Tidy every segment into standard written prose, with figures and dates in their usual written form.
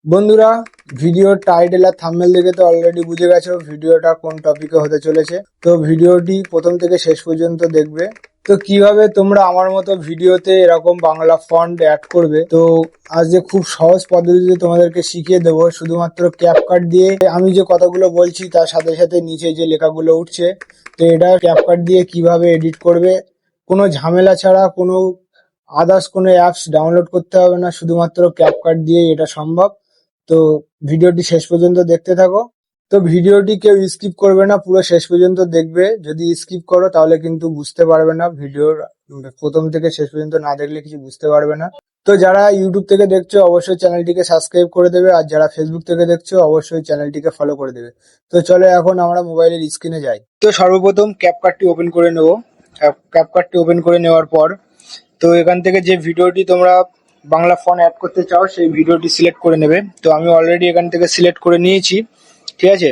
বন্ধুরা, ভিডিওর টাইটেল আর থাম্বনেল দেখে তো অলরেডি বুঝে গেছো ভিডিওটা কোন টপিকে হতে চলেছে। তো ভিডিওটি প্রথম থেকে শেষ পর্যন্ত দেখবে। তো কিভাবে তোমরা আমার মতো ভিডিওতে এরকম বাংলা ফন্ট অ্যাড করবে, তো আজ যে খুব সহজ পদ্ধতিতে তোমাদেরকে শিখিয়ে দেবো। শুধুমাত্র ক্যাপকাট দিয়ে আমি যে কথাগুলো বলছি তার সাথে সাথে নিচে যে লেখাগুলো উঠছে, তো এটা ক্যাপকাট দিয়ে কিভাবে এডিট করবে, কোনো ঝামেলা ছাড়া, কোনো আদার্স কোনো অ্যাপস ডাউনলোড করতে হবে না, শুধুমাত্র ক্যাপকাট দিয়ে এটা সম্ভব। তো ভিডিওটি শেষ পর্যন্ত দেখতে থাকো। তো ভিডিওটি কেউ স্কিপ করবে না, পুরো শেষ পর্যন্ত দেখবে। যদি স্কিপ করো তাহলে কিন্তু বুঝতে পারবে না, ভিডিওর প্রথম থেকে শেষ পর্যন্ত না দেখলে কিছু বুঝতে পারবে না। তো যারা ইউটিউব থেকে দেখছো অবশ্যই চ্যানেলটিকে সাবস্ক্রাইব করে দেবে, আর যারা ফেসবুক থেকে দেখছো অবশ্যই চ্যানেলটিকে ফলো করে দেবে। তো চলো এখন আমরা মোবাইলের স্ক্রিনে যাই। তো সর্বপ্রথম ক্যাপকাটটি ওপেন করে নেব। ক্যাপকাটটি ওপেন করে নেওয়ার পর তো এখান থেকে যে ভিডিওটি তোমরা বাংলা ফন্ট অ্যাড করতে চাও সেই ভিডিওটি সিলেক্ট করে নেবে। তো আমি অলরেডি এখান থেকে সিলেক্ট করে নিয়েছি, ঠিক আছে।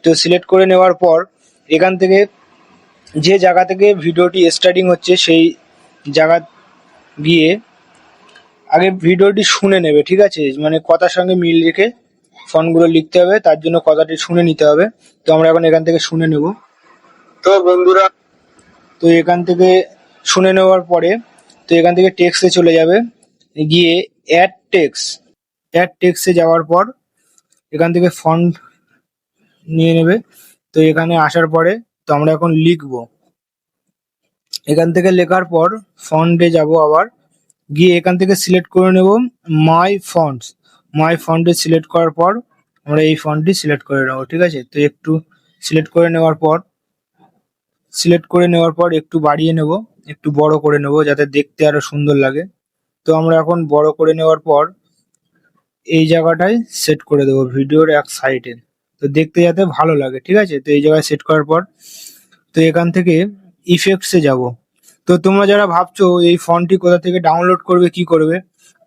তো সিলেক্ট করে নেওয়ার পর এখান থেকে যে জায়গা থেকে ভিডিওটি স্টার্টিং হচ্ছে সেই জায়গা গিয়ে আগে ভিডিওটি শুনে নেবে, ঠিক আছে। মানে কথার সঙ্গে মিল রেখে ফন্টগুলো লিখতে হবে, তার জন্য কথাটি শুনে নিতে হবে। তো আমরা এখন এখান থেকে শুনে নেব। তো বন্ধুরা, তো এখান থেকে শুনে নেওয়ার পরে তো এখান থেকে টেক্সটে চলে যাবে, গিয়ে অ্যাড টেক্সটে যাওয়ার পর এখান থেকে ফন্ট নিয়ে নেবে। তো এখানে আসার পরে তো আমরা এখন লিখবো। এখান থেকে লেখার পর ফন্টে যাব, আবার গিয়ে এখান থেকে সিলেক্ট করে নেব মাই ফন্টে সিলেক্ট করার পর আমরা এই ফন্টটি সিলেক্ট করে নেবো, ঠিক আছে। তো একটু সিলেক্ট করে নেওয়ার পর একটু বাড়িয়ে নেব, একটু বড় করে নেব যাতে দেখতে আরো সুন্দর লাগে। তো আমরা এখন বড় করে নেওয়ার পর এই জায়গাটায় সেট করে দেবো ভিডিওর এক সাইডে, তো দেখতে যাতে ভালো লাগে, ঠিক আছে। তো এই জায়গায় সেট করার পর তো এখান থেকে ইফেক্টসে যাব। তো তোমরা যারা ভাবছো এই ফন্টটি কোথা থেকে ডাউনলোড করবে, কি করবে,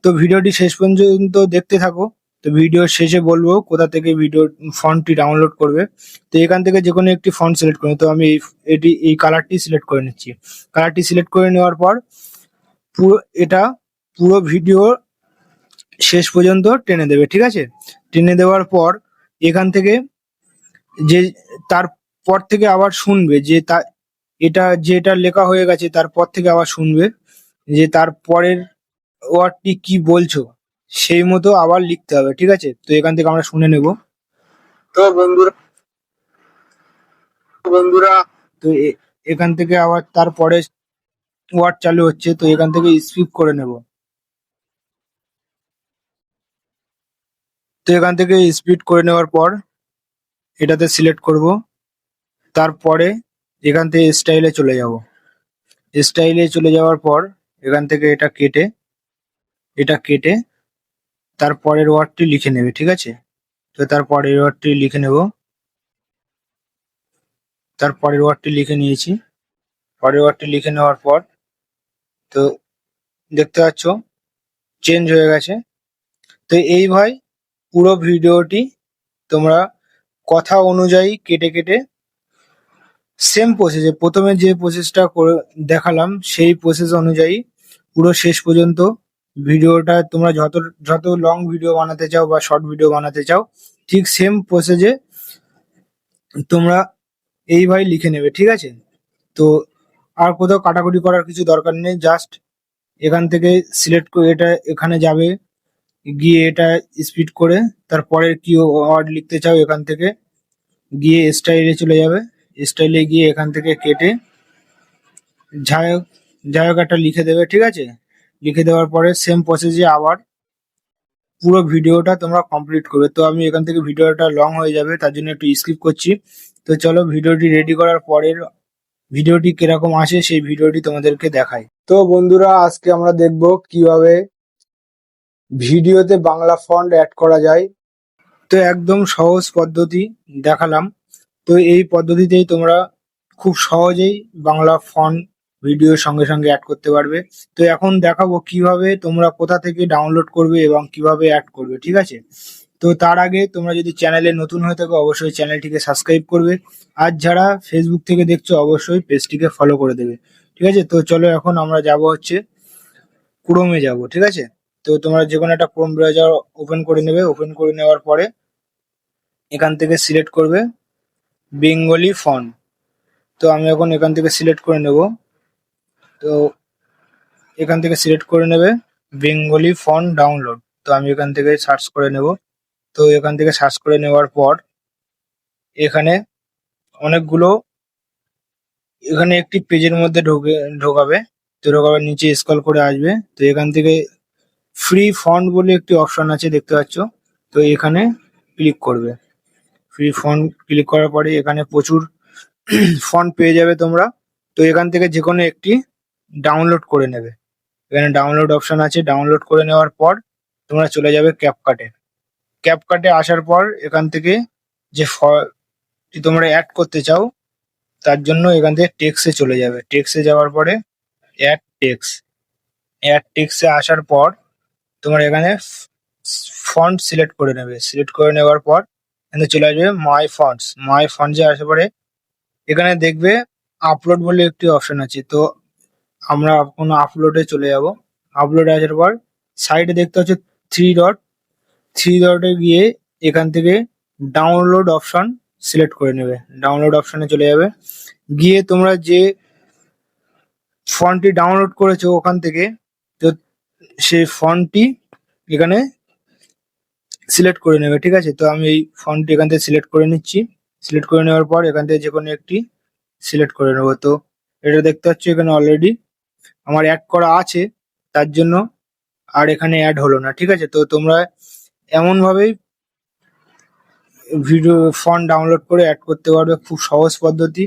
তো ভিডিওটি শেষ পর্যন্ত দেখতে থাকো। তো ভিডিওর শেষে বলবো কোথা থেকে ফন্টটি ডাউনলোড করবে। তো এখান থেকে যে কোনো একটি ফন্ট সিলেক্ট করবে। তো আমি এই কালারটি সিলেক্ট করে নিচ্ছি। কালারটি সিলেক্ট করে নেওয়ার পর পুরো এটা পুরো ভিডিও শেষ পর্যন্ত টেনে দেবে, ঠিক আছে। টেনে দেওয়ার পর এখান থেকে যে তারপর থেকে আবার শুনবে যে যেটা লেখা হয়ে গেছে তারপর থেকে আবার শুনবে যে তারপরের ওয়ার্ডটি কি বলছো, সেই মতো আবার লিখতে হবে, ঠিক আছে। তো এখান থেকে আমরা শুনে নেব। তো বন্ধুরা, তো এখান থেকে আবার তারপরে ওয়ার্ড চালু হচ্ছে, তো এখান থেকে স্কিপ করে নেব। তো এখান থেকে স্পিড করে নেওয়ার পর এটাতে সিলেক্ট করব। তারপরে এখান থেকে স্টাইলে চলে যাব। স্টাইলে চলে যাওয়ার পর এখান থেকে এটা কেটে তারপরের ওয়ার্ডটি লিখে নেবে, ঠিক আছে। তো তারপরের ওয়ার্ডটি লিখে নেব। তারপরের ওয়ার্ডটি লিখে নিয়েছি। পরের ওয়ার্ডটি লিখে নেওয়ার পর তো দেখতে পাচ্ছ চেঞ্জ হয়ে গেছে। তো এই ভাই পুরো ভিডিওটি তোমরা কথা অনুযায়ী কেটে কেটে সেম প্রসেসে প্রথমে যে প্রসেসটা করে দেখালাম সেই প্রসেস অনুযায়ী পুরো শেষ পর্যন্ত ভিডিওটা তোমরা যত যত লং ভিডিও বানাতে চাও বা শর্ট ভিডিও বানাতে চাও ঠিক সেম প্রসেসে তোমরা এইভাবে লিখে নেবে, ঠিক আছে। তো আর কোথাও কাটাকুটি করার কিছু দরকার নেই, জাস্ট এখান থেকে সিলেক্ট করে এটা এখানে যাবে, গিয়ে এটা স্পিড করে তারপরে কি ওয়ার্ড লিখতে চাও এখান থেকে গিয়ে স্টাইলে চলে যাবে। স্টাইলে গিয়ে এখান থেকে কেটে যাই হোক যাই হোক একটা লিখে দেবে, ঠিক আছে। লিখে দেওয়ার পরে সেম প্রসেসে আবার পুরো ভিডিওটা তোমরা কমপ্লিট করবে। তো আমি এখান থেকে ভিডিওটা লং হয়ে যাবে তার জন্য একটু স্কিপ করছি। তো চলো ভিডিওটি রেডি করার পরের ভিডিওটি কিরকম আসে সেই ভিডিওটি তোমাদেরকে দেখাই। তো বন্ধুরা, আজকে আমরা দেখব কিভাবে ভিডিওতে বাংলা ফন্ট অ্যাড করা যায়। তো একদম সহজ পদ্ধতি দেখালাম। তো এই পদ্ধতিতেই তোমরা খুব সহজেই বাংলা ফন্ট ভিডিওর সঙ্গে সঙ্গে অ্যাড করতে পারবে। তো এখন দেখাবো কিভাবে তোমরা কোথা থেকে ডাউনলোড করবে এবং কিভাবে অ্যাড করবে, ঠিক আছে। তো তার আগে তোমরা যদি চ্যানেলে নতুন হয়ে থাকো অবশ্যই চ্যানেলটিকে সাবস্ক্রাইব করবে, আর যারা ফেসবুক থেকে দেখছো অবশ্যই পেজটিকে ফলো করে দেবে, ঠিক আছে। তো চলো এখন আমরা যাব হচ্ছে ক্রোমে যাব, ঠিক আছে। তো তোমরা যে কোনো একটা ক্রোম ব্রাউজার ওপেন করে নেবে। ওপেন করে নেওয়ার পরে এখান থেকে সিলেক্ট করবে বেঙ্গলি ফন্ট। তো আমি এখন এখান থেকে সিলেক্ট করে নেব। তো এখান থেকে সিলেক্ট করে নেবে বেঙ্গলি ফন্ট ডাউনলোড। তো আমি এখান থেকে সার্চ করে নেব। তো এখান থেকে সার্চ করে নেওয়ার পর এখানে অনেকগুলো, এখানে একটি পেজের মধ্যে ঢোকাবে। তো ঢোকাবার নিচে স্ক্রল করে আসবে। তো এখান থেকে ফ্রি ফন্ট বলে একটি অপশন আছে, দেখতে পাচ্ছ। তো এখানে ক্লিক করবে। ফ্রি ফন্ট ক্লিক করার পরে এখানে প্রচুর ফন্ট পেয়ে যাবে তোমরা। তো এখান থেকে যে কোনো একটি ডাউনলোড করে নেবে। এখানে ডাউনলোড অপশন আছে। ডাউনলোড করে নেওয়ার পর তোমরা চলে যাবে ক্যাপকাটে। ক্যাপকাটে আসার পর এখান থেকে যে তোমরা অ্যাড করতে চাও তার জন্য এখান থেকে টেক্সে চলে যাবে। টেক্সে যাওয়ার পরে অ্যাড টেক্স। অ্যাড টেক্সে আসার পর তোমার এখানে ফন্ট সিলেক্ট করে নেবে। সিলেক্ট করে নেওয়ার পর এখানে চলে আসবে মাই ফন্টস। মাই ফন্টসে আসার পরে এখানে দেখবে আপলোড বলে একটি অপশন আছে। তো আমরা কোনো আপলোডে চলে যাব। আপলোডে আসার পর সাইডে দেখতে হচ্ছে থ্রি ডট। থ্রি ডটে গিয়ে এখান থেকে ডাউনলোড অপশন সিলেক্ট করে নেবে। ডাউনলোড অপশনে চলে যাবে। গিয়ে তোমরা যে ফন্টটি ডাউনলোড করেছো ওখান থেকে, তো সেই ফন্টটি এখানে সিলেক্ট করে নেবে, ঠিক আছে। তো আমি এই ফন্টটি এখান থেকে সিলেক্ট করে নিচ্ছি। সিলেক্ট করে নেওয়ার পর এখান থেকে যে কোনো একটি সিলেক্ট করে নেবো। তো এটা দেখতে পাচ্ছ এখানে অলরেডি আমার অ্যাড করা আছে, তার জন্য আর এখানে অ্যাড হলো না, ঠিক আছে। তো তোমরা এমনভাবেই ভিডিও ফন্ট ডাউনলোড করে অ্যাড করতে পারবে, খুব সহজ পদ্ধতি।